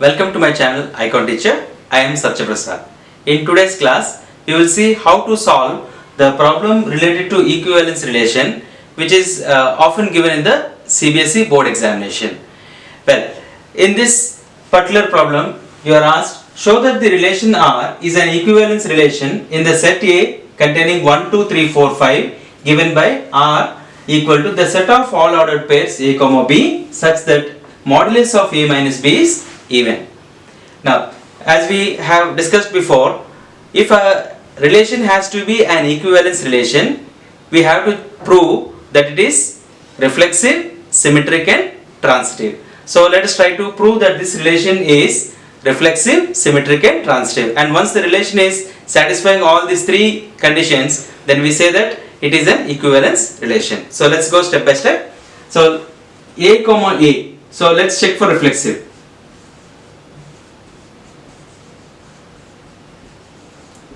Welcome to my channel Icon Teacher. I am Satyaprasad. In today's class, we will see how to solve the problem related to equivalence relation, which is often given in the CBSE board examination. Well, in this particular problem, you are asked, show that the relation R is an equivalence relation in the set A containing 1, 2, 3, 4, 5 given by R equal to the set of all ordered pairs A, B such that modulus of A minus B is even. Now, as we have discussed before, if a relation has to be an equivalence relation, we have to prove that it is reflexive, symmetric and transitive. So let us try to prove that this relation is reflexive, symmetric and transitive. And once the relation is satisfying all these three conditions, then we say that it is an equivalence relation. So let's go step by step. So A comma A. So let's check for reflexive.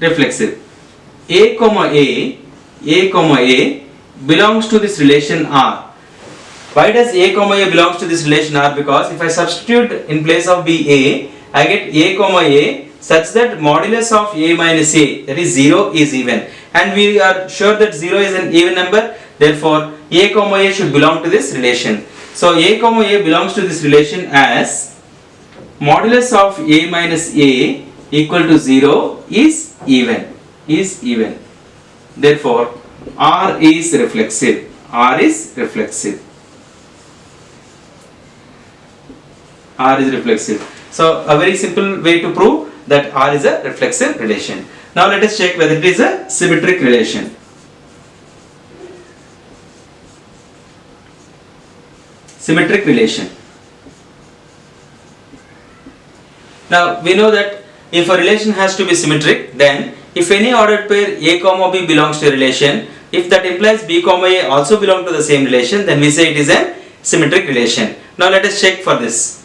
Reflexive. A comma A belongs to this relation R. Why does A comma A belongs to this relation R? Because if I substitute in place of B A, I get A comma A such that modulus of A minus A, that is 0, is even. And we are sure that 0 is an even number, therefore A comma A should belong to this relation. So A comma A belongs to this relation as modulus of A minus A equal to 0 is even. Therefore R is reflexive. R is reflexive. So a very simple way to prove that R is a reflexive relation. Now let us check whether it is a symmetric relation. Symmetric relation. Now we know that if a relation has to be symmetric, then if any ordered pair A comma B belongs to a relation, if that implies B comma A also belong to the same relation, then we say it is a symmetric relation. Now let us check for this.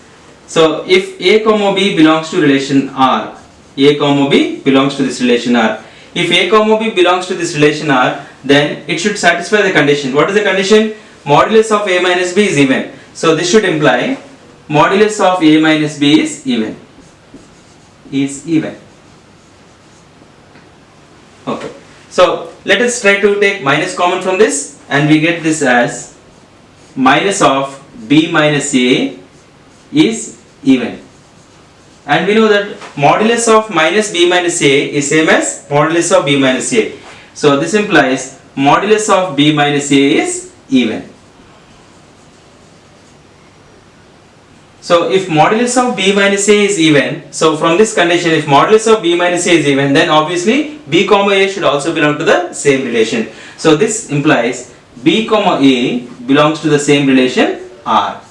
So if A comma B belongs to relation R, A comma B belongs to this relation R. If A comma B belongs to this relation R, then it should satisfy the condition. What is the condition? Modulus of A minus B is even. So this should imply modulus of A minus B is even. Okay. So let us try to take minus common from this, and we get this as minus of B minus A is even. And we know that modulus of minus B minus A is same as modulus of B minus A. So this implies modulus of B minus A is even. So if modulus of B minus A is even, so from this condition, if modulus of B minus A is even, then obviously B comma A should also belong to the same relation. So this implies B comma A belongs to the same relation R.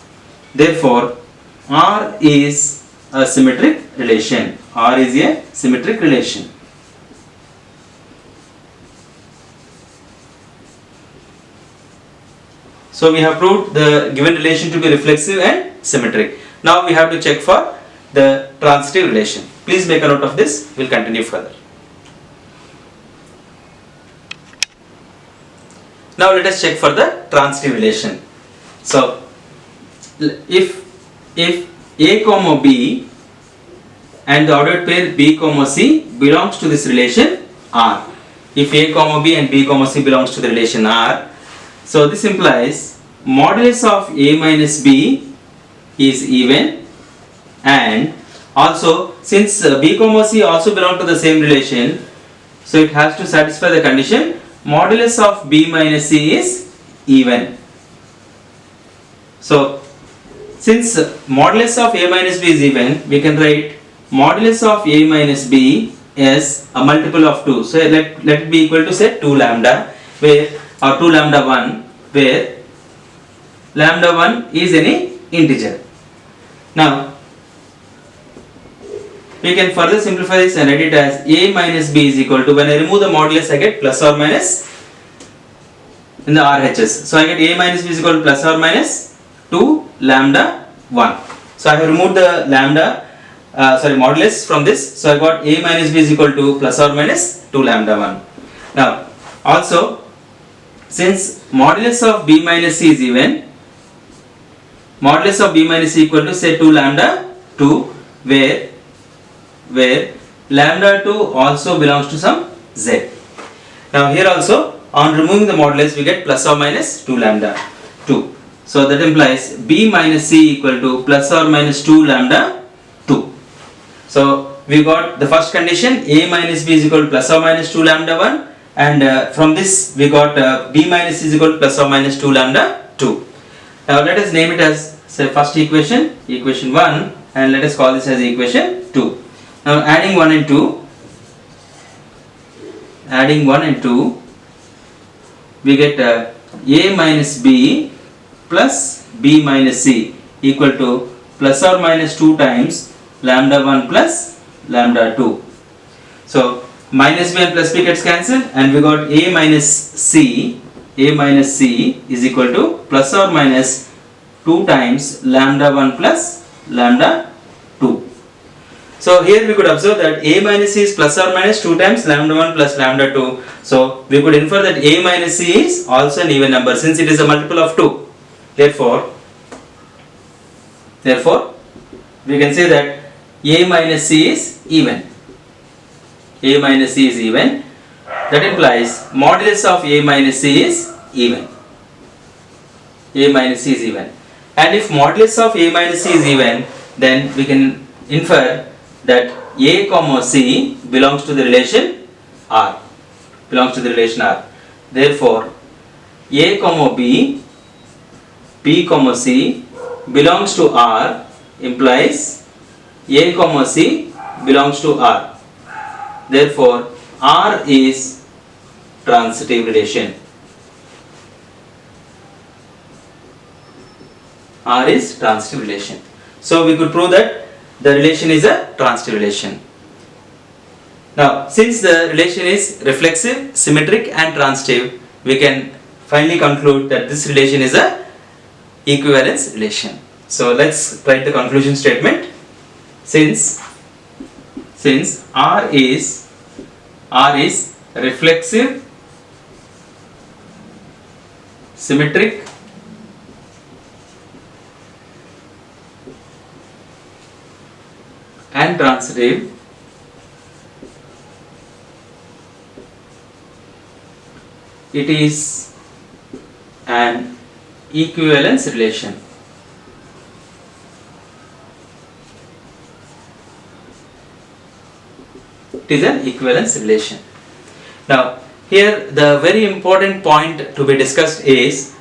Therefore R is a symmetric relation. R is a symmetric relation. So we have proved the given relation to be reflexive and symmetric. Now we have to check for the transitive relation. Please make a note of this. We will continue further. Now let us check for the transitive relation. So if A comma B and the ordered pair B comma C belongs to this relation R. If A comma B and B comma C belongs to the relation R, so this implies modulus of A minus B is even, and also since B comma C also belong to the same relation, so it has to satisfy the condition modulus of B minus C is even. So since modulus of A minus B is even, we can write modulus of A minus B as a multiple of 2. So let it be equal to say 2 lambda, where, or 2 lambda 1, where lambda 1 is any integer. Now we can further simplify this and write it as A minus B is equal to, when I remove the modulus I get plus or minus in the RHS. So I get A minus B is equal to plus or minus 2 lambda 1. So I have removed the modulus from this. So I got A minus B is equal to plus or minus 2 lambda 1. Now also, since modulus of B minus C is even, modulus of B minus C equal to say 2 lambda 2, where lambda 2 also belongs to some z. Now here also on removing the modulus we get plus or minus 2 lambda 2. So that implies b minus c equal to plus or minus 2 lambda 2. So we got the first condition, a minus b is equal to plus or minus 2 lambda 1, and from this we got b minus c is equal to plus or minus 2 lambda 2. Now let us name it as, say, first equation, equation 1, and let us call this as equation 2. Now adding 1 and 2, we get a minus b plus b minus c equal to plus or minus 2 times lambda 1 plus lambda 2. So minus b and plus b gets cancelled, and we got a minus c is equal to plus or minus 2 times lambda 1 plus lambda 2. So here we could observe that a minus c is plus or minus 2 times lambda 1 plus lambda 2. So we could infer that a minus c is also an even number since it is a multiple of 2. Therefore we can say that a minus c is even. A minus c is even. That implies modulus of a minus c is even. A minus c is even. And if modulus of a minus c is even, then we can infer that a comma c belongs to the relation R. Therefore a comma b comma c belongs to R implies a comma c belongs to R. Therefore R is transitive relation. R is transitive relation. So we could prove that the relation is a transitive relation. Now since the relation is reflexive, symmetric and transitive, we can finally conclude that this relation is a equivalence relation. So let's write the conclusion statement. Since R is reflexive, symmetric and transitive, it is an equivalence relation. It is an equivalence relation. Now here the very important point to be discussed is,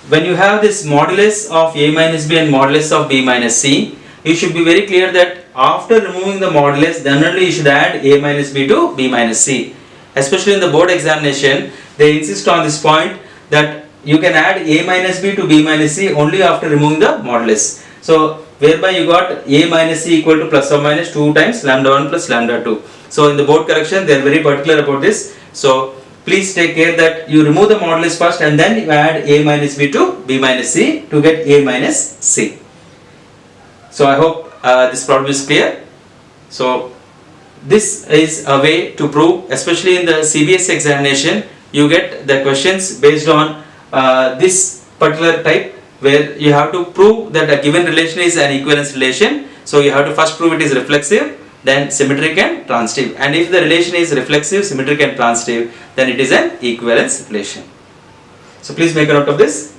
when you have this modulus of a minus b and modulus of b minus c, you should be very clear that after removing the modulus, then only you should add a minus b to b minus c. Especially in the board examination, they insist on this point that you can add a minus b to b minus c only after removing the modulus. So whereby you got a minus c equal to plus or minus 2 times lambda 1 plus lambda 2. So in the board correction they are very particular about this. So please take care that you remove the modulus first and then you add a minus b to b minus c to get a minus c. So I hope this problem is clear. So this is a way to prove, especially in the CBSE examination, you get the questions based on this particular type, where you have to prove that a given relation is an equivalence relation. So you have to first prove it is reflexive, then symmetric and transitive, and if the relation is reflexive, symmetric and transitive, then it is an equivalence relation. So please make a note of this.